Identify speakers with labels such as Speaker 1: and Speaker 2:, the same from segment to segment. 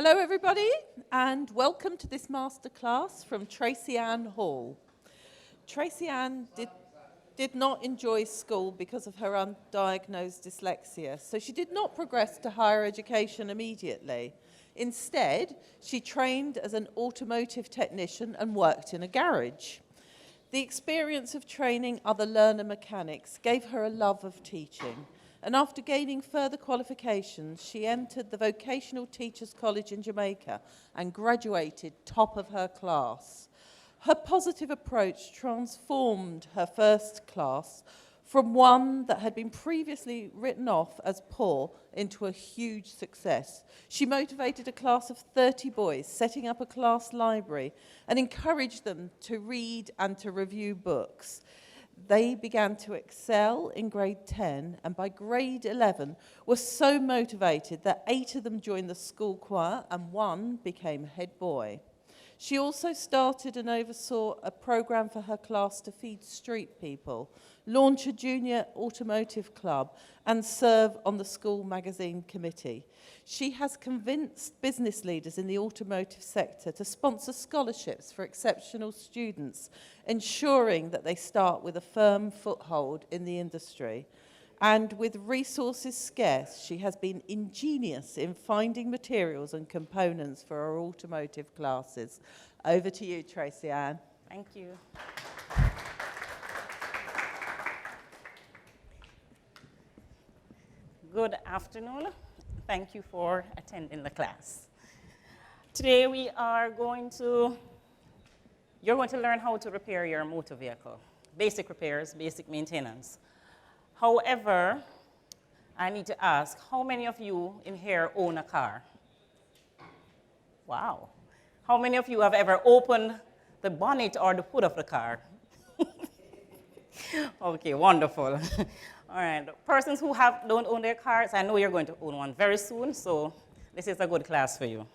Speaker 1: Hello everybody, and welcome to this masterclass from Tracy Ann Hall. Tracy Ann did not enjoy school because of her undiagnosed dyslexia, so she did not progress to higher education immediately. Instead, she trained as an automotive technician and worked in a garage. The experience of training other learner mechanics gave her a love of teaching, and after gaining further qualifications, she entered the Vocational Teachers College in Jamaica and graduated top of her class. Her positive approach transformed her first class from one that had been previously written off as poor into a huge success. She motivated a class of 30 boys, setting up a class library, and encouraged them to read and to review books. They began to excel in grade 10, and by grade 11 were so motivated that 8 of them joined the school choir and 1 became head boy. She also started and oversaw a program for her class to feed street people, launch a junior automotive club, and serve on the school magazine committee. She has convinced business leaders in the automotive sector to sponsor scholarships for exceptional students, ensuring that they start with a firm foothold in the industry. And with resources scarce, she has been ingenious in finding materials and components for our automotive classes. Over to you, Tracy Ann.
Speaker 2: Thank you. Good afternoon. Thank you for attending the class. Today you're going to learn how to repair your motor vehicle. Basic repairs, basic maintenance. However, I need to ask, how many of you in here own a car? Wow. How many of you have ever opened the bonnet or the hood of the car? Okay, wonderful. All right, persons who don't own their cars, I know you're going to own one very soon, so this is a good class for you.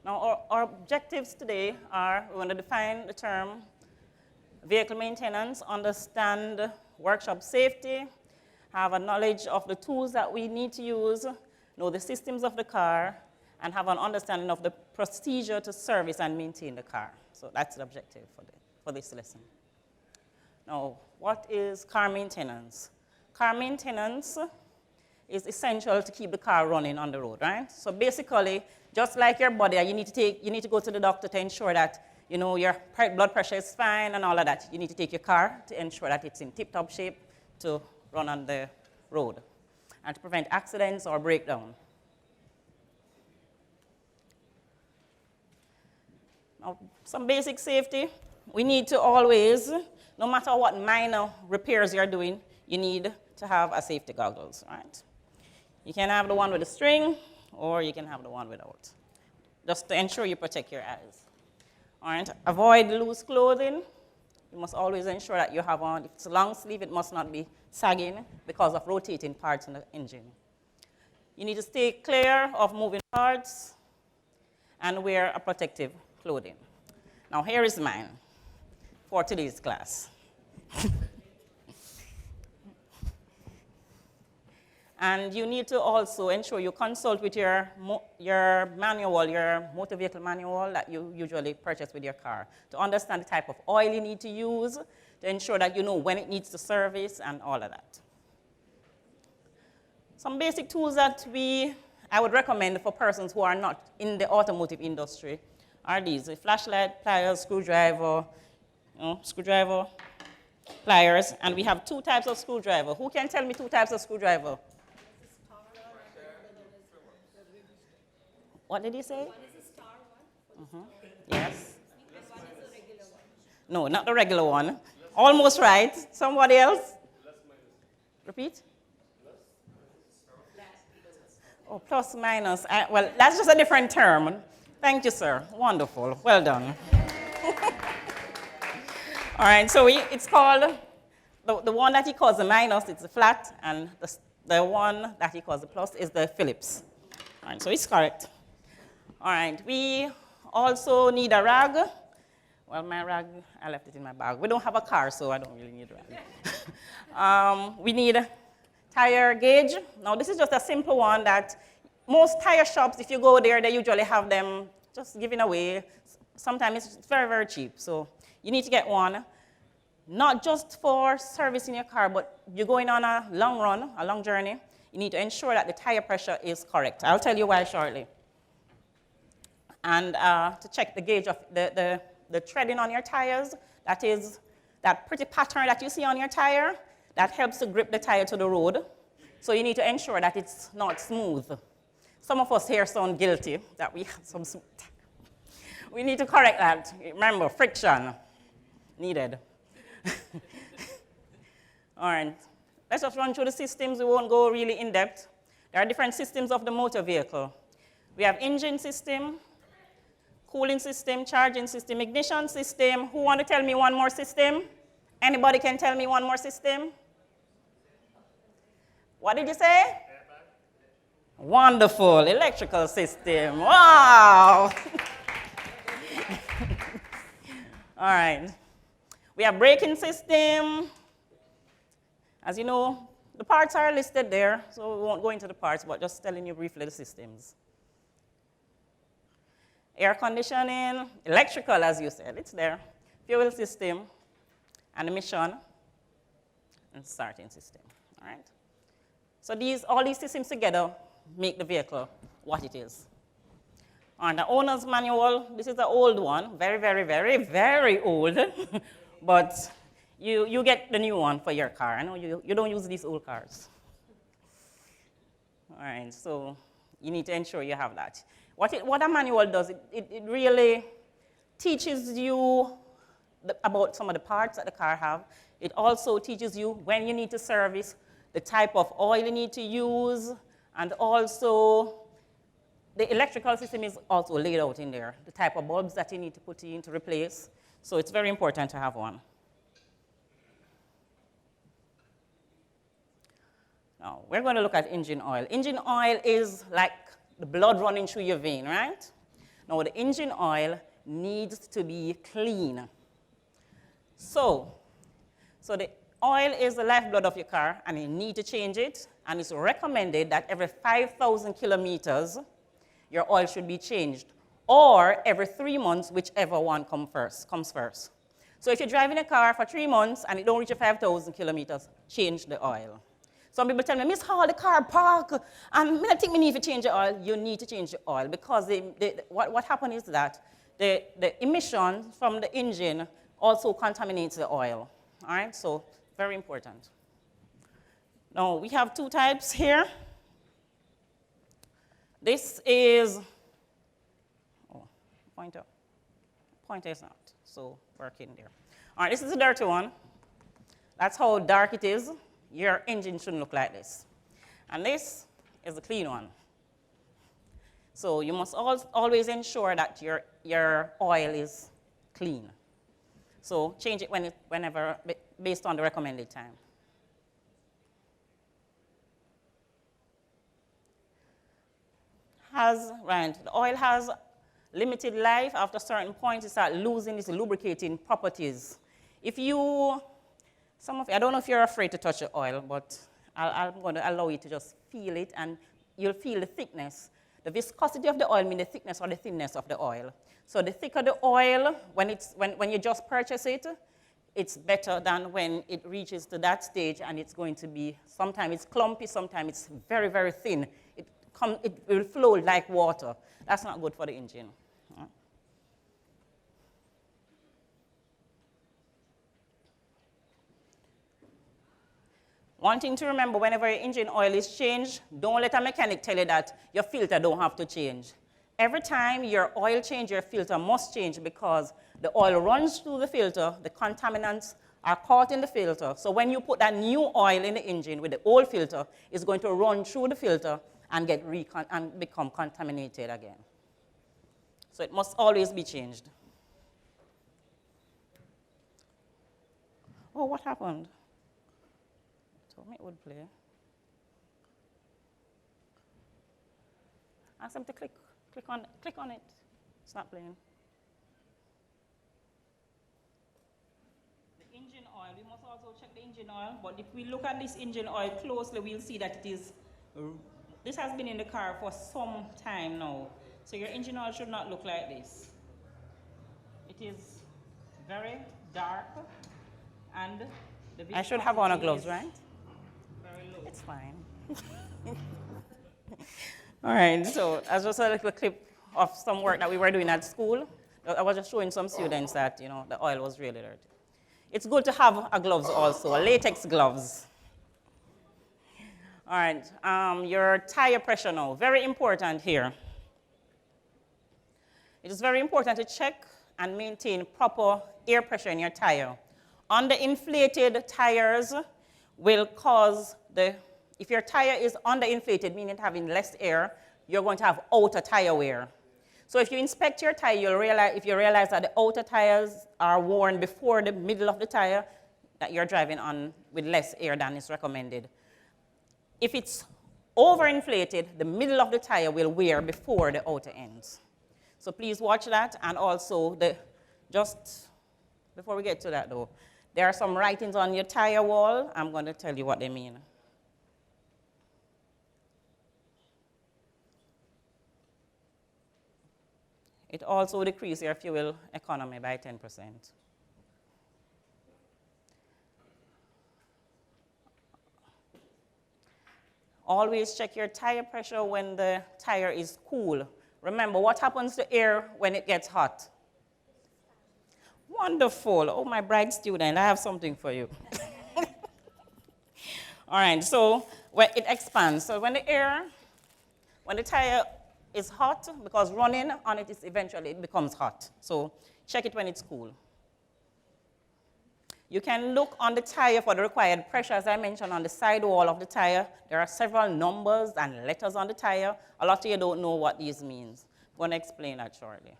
Speaker 2: Now, our objectives today are, we're going to define the term vehicle maintenance, understand workshop safety, have a knowledge of the tools that we need to use, know the systems of the car, and have an understanding of the procedure to service and maintain the car. So that's the objective for this lesson. Now, what is car maintenance? Car maintenance is essential to keep the car running on the road, right? So basically, just like your body, you need to go to the doctor to ensure that your blood pressure is fine and all of that. You need to take your car to ensure that it's in tip-top shape to run on the road and to prevent accidents or breakdown. Now, some basic safety. We need to always, no matter what minor repairs you're doing, you need to have a safety goggles, right? You can have the one with a string, or you can have the one without, just to ensure you protect your eyes. All right, avoid loose clothing. You must always ensure that you have on, if it's a long sleeve, it must not be sagging because of rotating parts in the engine. You need to stay clear of moving parts and wear a protective clothing. Now, here is mine for today's class. And you need to also ensure you consult with your manual, your motor vehicle manual that you usually purchase with your car to understand the type of oil you need to use, to ensure that you know when it needs to service and all of that. Some basic tools that I would recommend for persons who are not in the automotive industry are these: a flashlight, pliers, screwdriver, pliers, and we have 2 types of screwdriver. Who can tell me 2 types of screwdriver? What did he say?
Speaker 3: One is a star one.
Speaker 2: Yes.
Speaker 3: And one is a regular one.
Speaker 2: No, not the regular one. Almost right. Somebody else? Repeat? Oh, plus minus. Well, that's just a different term. Thank you, sir. Wonderful. Well done. All right, so it's called, the one that he calls the minus, it's the flat, and the one that he calls the plus is the Phillips. All right, so it's correct. All right, we also need a rag. Well, my rag, I left it in my bag. We don't have a car, so I don't really need a rag. We need Tire gauge. Now, this is just a simple one that most tire shops, if you go there, they usually have them just giving away. Sometimes it's very, very cheap. So you need to get one, not just for servicing your car, but you're going on a long run, a long journey. You need to ensure that the tire pressure is correct. I'll tell you why shortly. And to check the gauge of the treading on your tires, that is that pretty pattern that you see on your tire, that helps to grip the tire to the road. So you need to ensure that it's not smooth. Some of us here sound guilty that we have some smooth tire. We need to correct that. Remember, friction needed. All right. Let's just run through the systems. We won't go really in depth. There are different systems of the motor vehicle. We have engine system, cooling system, charging system, ignition system. Who want to tell me one more system? Anybody can tell me one more system? What did you say? Wonderful. Electrical system. Wow. All right. We have braking system. As you know, the parts are listed there, so we won't go into the parts, but just telling you briefly the systems. Air conditioning, electrical, as you said, it's there. Fuel system, and emission, and starting system. All right. So all these systems together make the vehicle what it is. On the owner's manual, this is the old one, very, very, very, very old, but you get the new one for your car. I know you don't use these old cars. All right, so you need to ensure you have that. What a manual does, it really teaches you about some of the parts that the car have. It also teaches you when you need to service, the type of oil you need to use, and also the electrical system is also laid out in there, the type of bulbs that you need to put in to replace. So it's very important to have one. Now, we're going to look at engine oil. Engine oil is like the blood running through your vein, right? Now, the engine oil needs to be clean. So the oil is the lifeblood of your car, and you need to change it. And it's recommended that every 5,000 kilometers, your oil should be changed, or every 3 months, whichever one comes first. So if you're driving a car for 3 months and it don't reach 5,000 kilometers, change the oil. Some people tell me, Miss Hall, the car park, and I think we need to change the oil. You need to change the oil, because what happens is that the emission from the engine also contaminates the oil. All right, so very important. Now, we have two types here. This is, pointer is not, so working there. All right, this is a dirty one. That's how dark it is. Your engine shouldn't look like this. And this is the clean one. So you must always ensure that your oil is clean. So change it whenever, based on the recommended time. The oil has limited life. After a certain point, it starts losing its lubricating properties. Some of you, I don't know if you're afraid to touch the oil, but I'm going to allow you to just feel it, and you'll feel the thickness. The viscosity of the oil means the thickness or the thinness of the oil. So the thicker the oil, when you just purchase it, it's better than when it reaches to that stage, and it's going to be, sometimes it's clumpy, sometimes it's very, very thin. It will flow like water. That's not good for the engine. One thing to remember, whenever your engine oil is changed, don't let a mechanic tell you that your filter don't have to change. Every time your oil changes, your filter must change, because the oil runs through the filter, the contaminants are caught in the filter. So when you put that new oil in the engine with the old filter, it's going to run through the filter and become contaminated again. So it must always be changed. Oh, what happened? Told me it would play. Ask them to click on it. It's not playing. The engine oil, we must also also check the engine oil, but if we look at this engine oil closely, we'll see that this has been in the car for some time now. So your engine oil should not look like this. It is very dark, and the I should have on a gloves, right? Very low. It's fine. All right, so as just a little clip of some work that we were doing at school, I was just showing some students that, the oil was really dirty. It's good to have a gloves also, latex gloves. All right, your tire pressure now, very important here. It is very important to check and maintain proper air pressure in your tire. Underinflated tires will cause if your tire is underinflated, meaning having less air, you're going to have outer tire wear. So if you inspect your tire, if you realize that the outer tires are worn before the middle of the tire, that you're driving on with less air than is recommended. If it's overinflated, the middle of the tire will wear before the outer ends. So please watch that, and also just before we get to that though, there are some writings on your tire wall. I'm going to tell you what they mean. It also decreases your fuel economy by 10%. Always check your tire pressure when the tire is cool. Remember, what happens to air when it gets hot? Wonderful. Oh, my bright student, I have something for you. All right, so when it expands. So when the tire is hot, because running on it is eventually it becomes hot. So check it when it's cool. You can look on the tire for the required pressure. As I mentioned, on the side wall of the tire, there are several numbers and letters on the tire. A lot of you don't know what these means. I'm going to explain that shortly.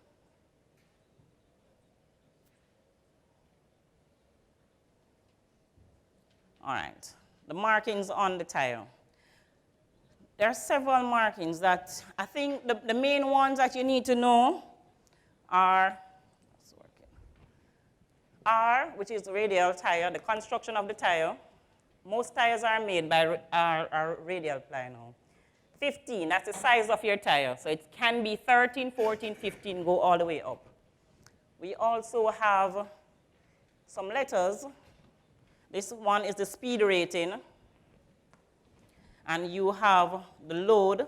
Speaker 2: All right, the markings on the tire. There are several markings that I think the main ones that you need to know are R, which is the radial tire, the construction of the tire. Most tires are made by our radial ply now. 15, that's the size of your tire. So it can be 13, 14, 15, go all the way up. We also have some letters. This one is the speed rating. And you have the load.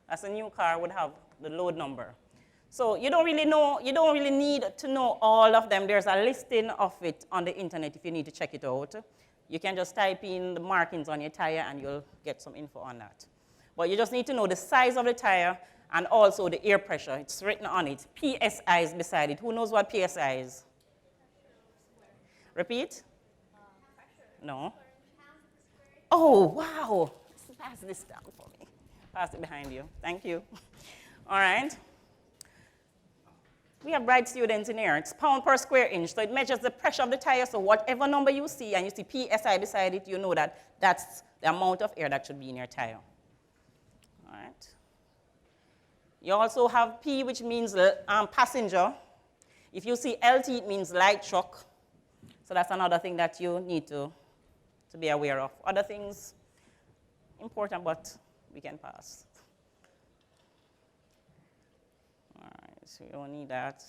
Speaker 2: As a new car would have the load number. So you don't really need to know all of them. There's a listing of it on the internet if you need to check it out. You can just type in the markings on your tire and you'll get some info on that. But you just need to know the size of the tire and also the air pressure. It's written on it. PSI is beside it. Who knows what PSI is? Repeat? No? Oh, wow. Pass this down for me. Pass it behind you. Thank you. All right. We have bright students in here. It's pound per square inch, so it measures the pressure of the tire. So whatever number you see, and you see PSI beside it, you know that that's the amount of air that should be in your tire. All right. You also have P, which means passenger. If you see LT, it means light truck. So that's another thing that you need to be aware of. Other things, important, but we can pass. All right, so we don't need that.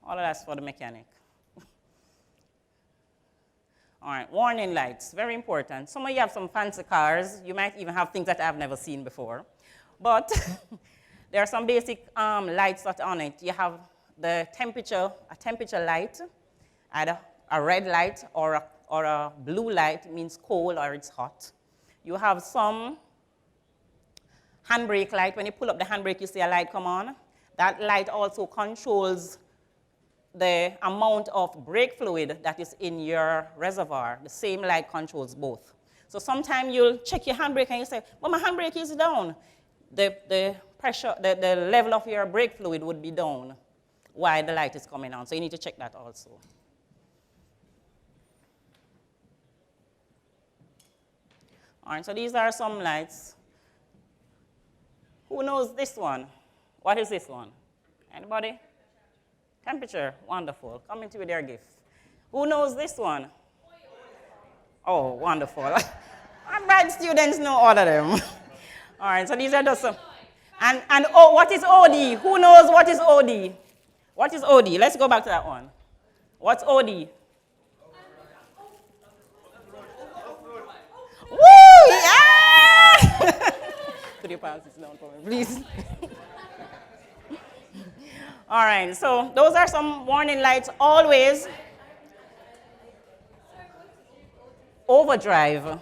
Speaker 2: All of that's for the mechanic. All right, warning lights, very important. Some of you have some fancy cars. You might even have things that I've never seen before. But there are some basic lights that are on it. You have a temperature light, either a red light or a blue light. It means cold or it's hot. You have some handbrake light. When you pull up the handbrake, you see a light come on. That light also controls the amount of brake fluid that is in your reservoir. The same light controls both. So sometimes you'll check your handbrake and you say, well, my handbrake is down. The pressure, the level of your brake fluid would be down while the light is coming on. So you need to check that also. All right, so these are some lights. Who knows this one? What is this one? Anybody? Temperature, wonderful. Come into with their gift. Who knows this one? Oh, wonderful. Our bright students know all of them. All right, so these are just some. And oh, what is OD? Who knows what is OD? What is OD? Let's go back to that one. What's OD? Woo! Yeah! Could you pass this down for me, please? All right, so those are some warning lights. Always overdrive.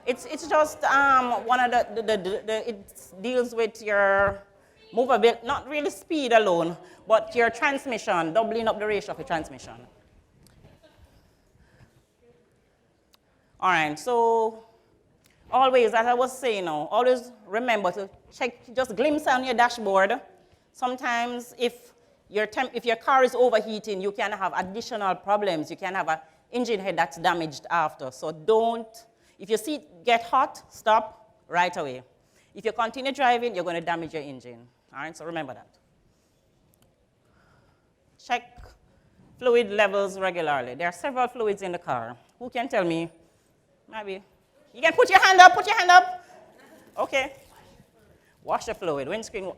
Speaker 2: It's just one of it deals with your movability, not really speed alone, but your transmission, doubling up the ratio of your transmission. All right, so always, as I was saying now, always remember to check, just glimpse on your dashboard. Sometimes if your car is overheating, you can have additional problems. You can have an engine head that's damaged after. So if your seat get hot, stop right away. If you continue driving, you're going to damage your engine. All right, so remember that. Check fluid levels regularly. There are several fluids in the car. Who can tell me? Maybe. You can put your hand up, put your hand up. Okay. Wash the fluid, windscreen.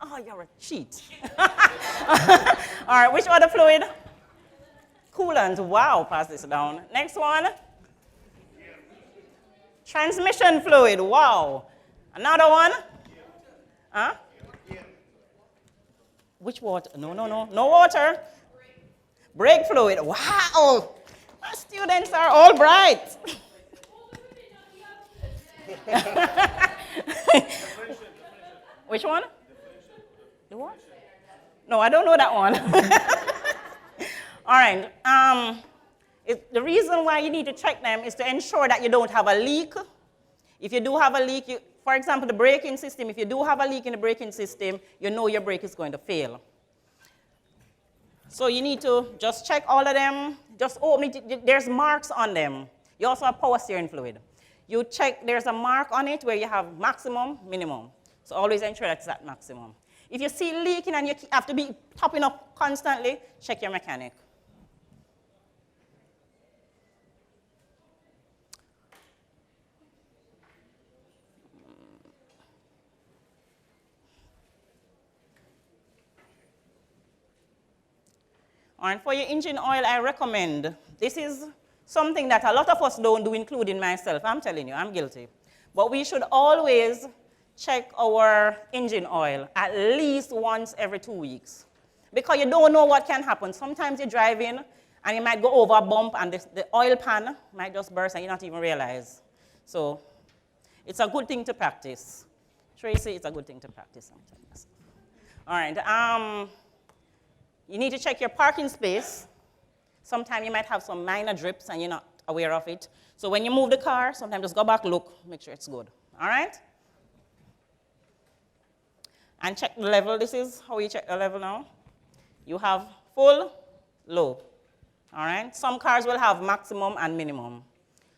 Speaker 2: Oh, you're a cheat. All right, which other fluid? Coolant. Wow, pass this down. Next one. Transmission fluid. Wow. Another one. Huh? Which water? No water. Brake fluid. Wow. My students are all bright. Which one? The what? No, I don't know that one. All right. The reason why you need to check them is to ensure that you don't have a leak. If you do have a leak, for example, the braking system, if you do have a leak in the braking system, you know your brake is going to fail. So you need to just check all of them. Just open it. There's marks on them. You also have power steering fluid. You check, there's a mark on it where you have maximum, minimum. So always ensure that's at maximum. If you see leaking and you have to be topping up constantly, check your mechanic. And for your engine oil, I recommend, this is something that a lot of us don't do, including myself. I'm telling you, I'm guilty. But we should always check our engine oil at least once every 2 weeks. Because you don't know what can happen. Sometimes you're driving and you might go over a bump and the oil pan might just burst and you not even realize. So it's a good thing to practice. Tracy, it's a good thing to practice. All right. You need to check your parking space. Sometimes you might have some minor drips and you're not aware of it. So when you move the car, sometimes just go back, look, make sure it's good. All right? And check the level. This is how you check the level now. You have full, low. All right? Some cars will have maximum and minimum.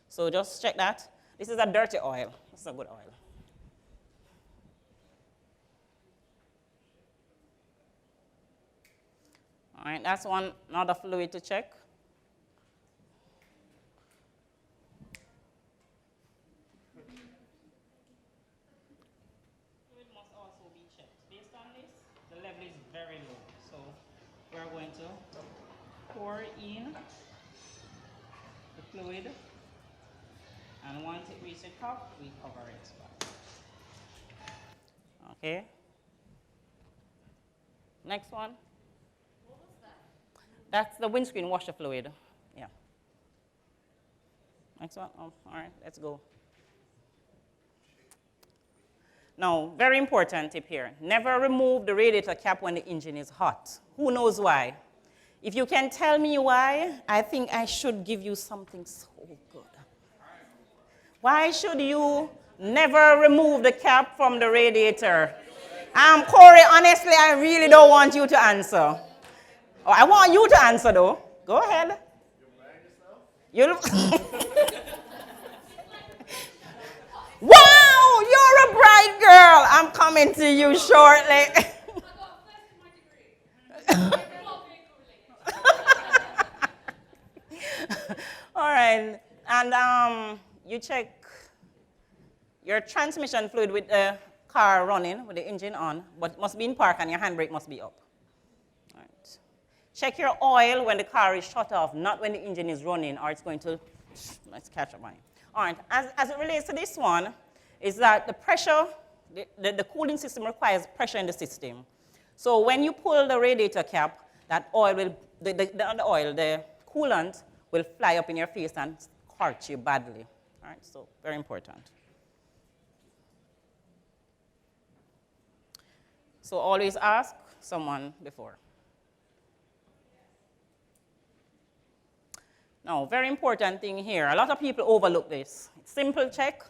Speaker 2: So just check that. This is a dirty oil. This is a good oil. All right, that's another fluid to check. Fluid must also be checked. Based on this, the level is very low. So we're going to pour in the fluid, and once it reaches the top, we cover it back. Okay. Next one. That's the windscreen washer fluid. Yeah. Next one. Oh, all right, let's go. Now, very important tip here. Never remove the radiator cap when the engine is hot. Who knows why? If you can tell me why, I think I should give you something so good. Why should you never remove the cap from the radiator? Corey, honestly, I really don't want you to answer. Oh, I want you to answer, though. Go ahead. You're Wow, you're a bright girl. I'm coming to you shortly. All right. And you check your transmission fluid with the car running, with the engine on, but it must be in park and your handbrake must be up. All right. Check your oil when the car is shut off, not when the engine is running, or it's going to, let's catch up on it. All right, as it relates to this one, is that the pressure, the cooling system requires pressure in the system. So when you pull the radiator cap, that oil will, the coolant will fly up in your face and scorch you badly. All right, so very important. So always ask someone before. Now, very important thing here. A lot of people overlook this. Simple check.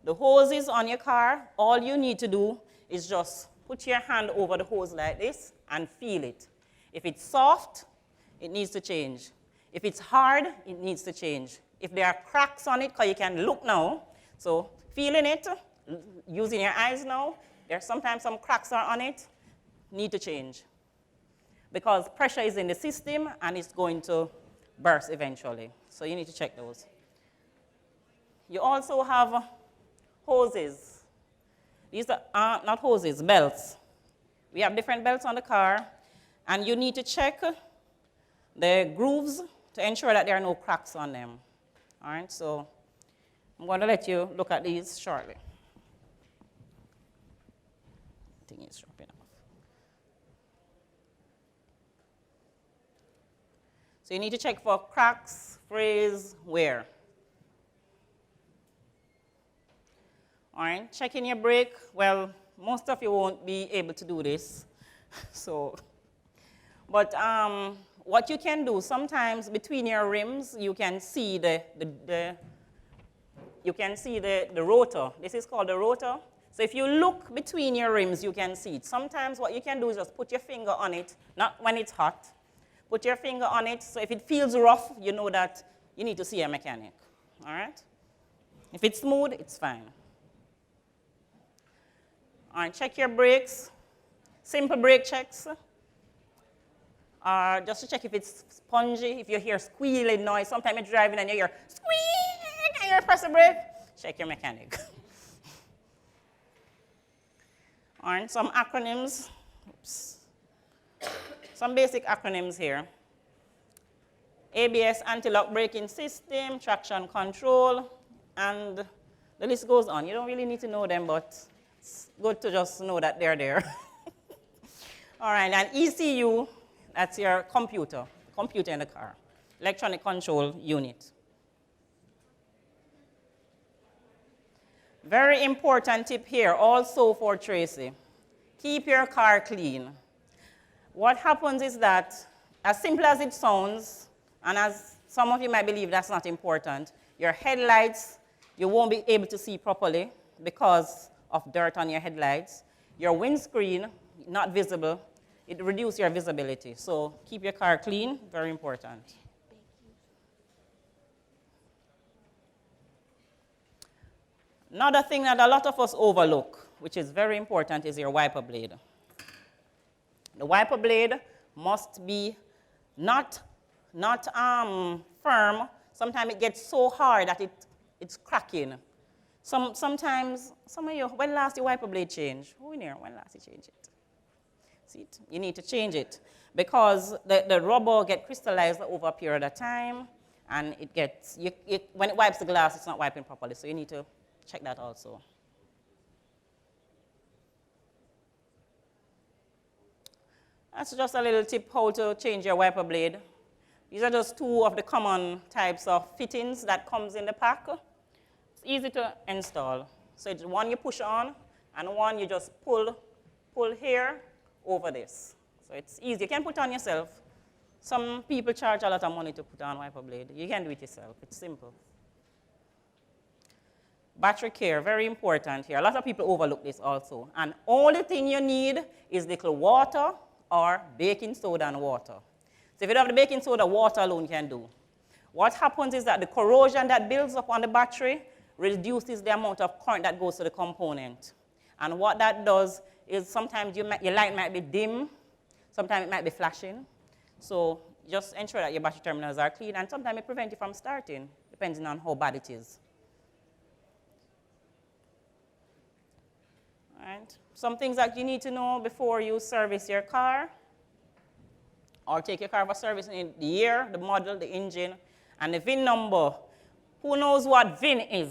Speaker 2: The hoses on your car, all you need to do is just put your hand over the hose like this and feel it. If it's soft, it needs to change. If it's hard, it needs to change. If there are cracks on it, because you can look now, so feeling it, using your eyes now, there's sometimes some cracks are on it, need to change. Because pressure is in the system and it's going to burst eventually. So you need to check those. You also have hoses. These are not hoses, belts. We have different belts on the car, and you need to check the grooves to ensure that there are no cracks on them. All right, so I'm going to let you look at these shortly. I think it's dropping off. So you need to check for cracks, frays, wear. All right, checking your brake. Well, most of you won't be able to do this. But what you can do, sometimes between your rims, you can see the rotor. This is called the rotor. So if you look between your rims, you can see it. Sometimes what you can do is just put your finger on it, not when it's hot. Put your finger on it, so if it feels rough, you know that you need to see a mechanic. All right? If it's smooth, it's fine. All right, check your brakes. Simple brake checks. Just to check if it's spongy, if you hear squealing noise. Sometimes you're driving and you hear squeal, and you press the brake. Check your mechanic. All right, some acronyms. Oops. Some basic acronyms here. ABS, anti-lock braking system, traction control, and the list goes on. You don't really need to know them, but it's good to just know that they're there. All right, and ECU, that's your computer in the car, electronic control unit. Very important tip here, also for Tracy. Keep your car clean. What happens is that, as simple as it sounds, and as some of you might believe that's not important, your headlights, you won't be able to see properly because of dirt on your headlights. Your windscreen, not visible, it reduces your visibility. So keep your car clean, very important. Another thing that a lot of us overlook, which is very important, is your wiper blade. The wiper blade must be not firm. Sometimes it gets so hard that it's cracking. Sometimes, some of you, when last your wiper blade changed? Who in here, when last you changed it? See it? You need to change it because the rubber gets crystallized over a period of time, and it gets, when it wipes the glass, it's not wiping properly, so you need to check that also. That's just a little tip how to change your wiper blade. These are just two of the common types of fittings that comes in the pack. It's easy to install. So it's one you push on, and one you just pull here over this. So it's easy. You can put on yourself. Some people charge a lot of money to put on wiper blade. You can do it yourself. It's simple. Battery care, very important here. A lot of people overlook this also. And only thing you need is little water or baking soda and water. So if you don't have the baking soda, water alone can do. What happens is that the corrosion that builds up on the battery reduces the amount of current that goes to the component. And what that does is sometimes your light might be dim, sometimes it might be flashing. So just ensure that your battery terminals are clean, and sometimes it prevents you from starting. depending on how bad it is. All right. Some things that you need to know before you service your car or take your car for service: in the year, the model, the engine, and the VIN number. Who knows what VIN is?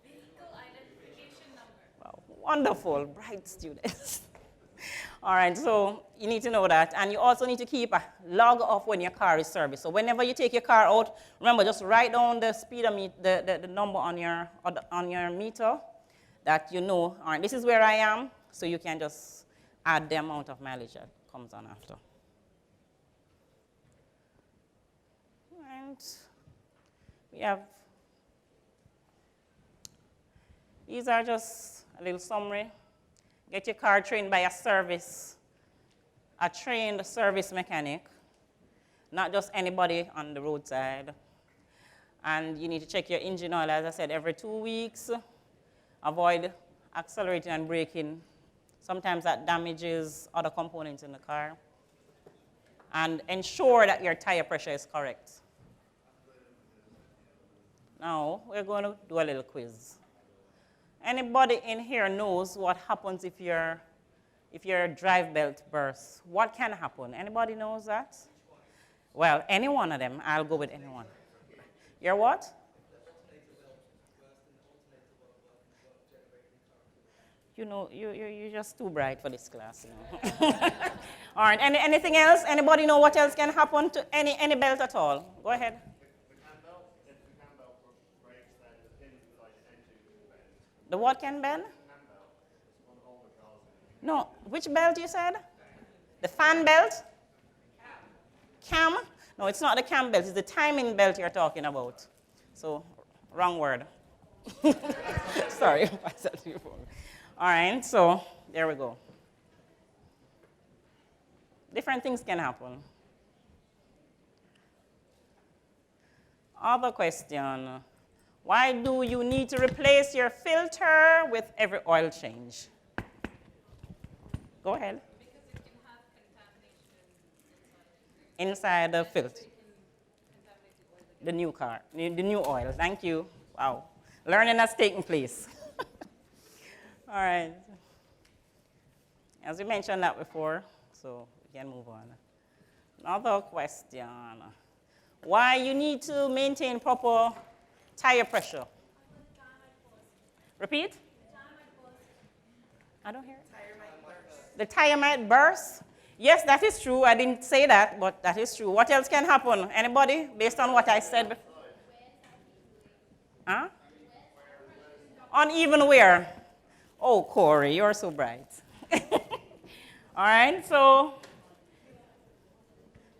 Speaker 3: Vehicle identification number.
Speaker 2: Wow, wonderful, bright students. All right, so you need to know that. And you also need to keep a log of when your car is serviced. So whenever you take your car out, remember, just write down the speedometer, the number on your meter that you know. All right, this is where I am, so you can just add the amount of mileage that comes on after. And we have, these are just a little summary. Get your car trained by a trained service mechanic, not just anybody on the roadside. And you need to check your engine oil, as I said, every 2 weeks. Avoid accelerating and braking. Sometimes that damages other components in the car. And ensure that your tire pressure is correct. Now, we're going to do a little quiz. Anybody in here knows what happens if your drive belt bursts? What can happen? Anybody knows that? Well, any one of them. I'll go with anyone. Your what? You know, you're just too bright for this class. You know? All right. Anything else? Anybody know what else can happen to any belt at all? Go ahead. The what can bend? No, which belt you said? The fan belt? Cam? No, it's not the cam belt. It's the timing belt you're talking about. So, wrong word. Sorry. All right, so there we go. Different things can happen. Other question. Why do you need to replace your filter with every oil change? Go ahead.
Speaker 3: Because it can have contamination
Speaker 2: Inside the filter.
Speaker 3: the
Speaker 2: The new car, the new oil. Thank you. Wow. Learning has taken place. All right. As we mentioned that before, so we can move on. Another question. Why you need to maintain proper tire pressure? Repeat? I don't hear it. The tire might burst? Yes, that is true. I didn't say that, but that is true. What else can happen? Anybody, based on what I said before? Huh? Uneven wear. Oh, Corey, you're so bright. All right, so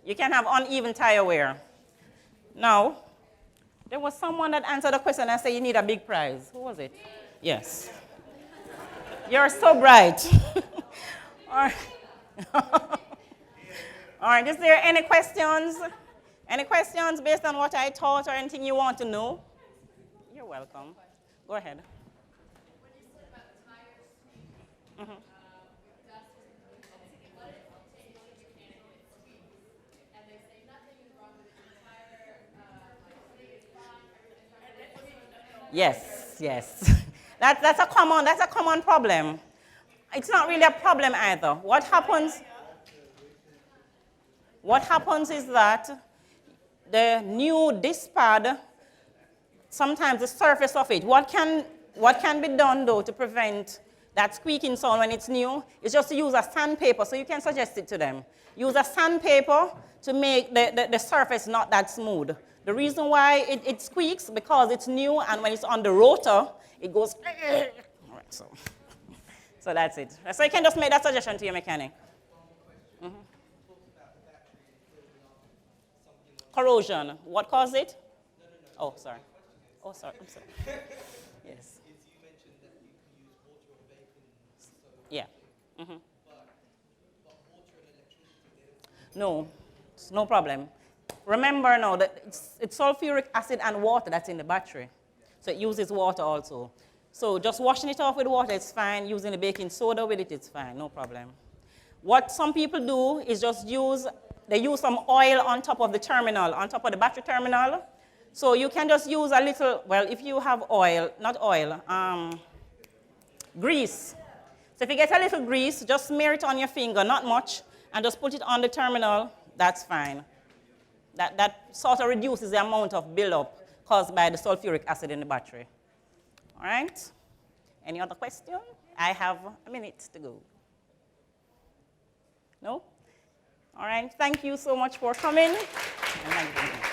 Speaker 2: you can have uneven tire wear. Now, there was someone that answered the question and said you need a big prize. Who was it? Yes. You're so bright. All right. All right, is there any questions? Any questions based on what I taught or anything you want to know? You're welcome. Go ahead.
Speaker 3: When you said about the tires,
Speaker 2: Mm-hmm.
Speaker 3: what if say you want a mechanic and it squeaks, and they say nothing is wrong with it, the tire, everything is fine, everything's fine.
Speaker 2: Yes, yes. That's a common problem. It's not really a problem either. What happens is that the new disc pad, sometimes the surface of it, what can be done though to prevent that squeaking sound when it's new is just to use a sandpaper. So you can suggest it to them. Use a sandpaper to make the surface not that smooth. The reason why it squeaks because it's new, and when it's on the rotor, it goes. All right, so that's it. So you can just make that suggestion to your mechanic. Mm-hmm. Corrosion. What caused it? No. Oh, sorry. Oh, sorry. I'm sorry. Yes.
Speaker 4: You mentioned that you can use water or vaping.
Speaker 2: Yeah. Mm-hmm.
Speaker 4: But water and electricity,
Speaker 2: No, it's no problem. Remember now that it's sulfuric acid and water that's in the battery. So it uses water also. So just washing it off with water, it's fine. Using the baking soda with it, it's fine, no problem. What some people do is just use they use some oil on top of the terminal, on top of the battery terminal. So you can just use a little, well, if you have oil, not oil, grease. So if you get a little grease, just smear it on your finger, not much, and just put it on the terminal, that's fine. That sort of reduces the amount of buildup caused by the sulfuric acid in the battery. All right? Any other question? I have a minute to go. No? All right, thank you so much for coming. And thank you.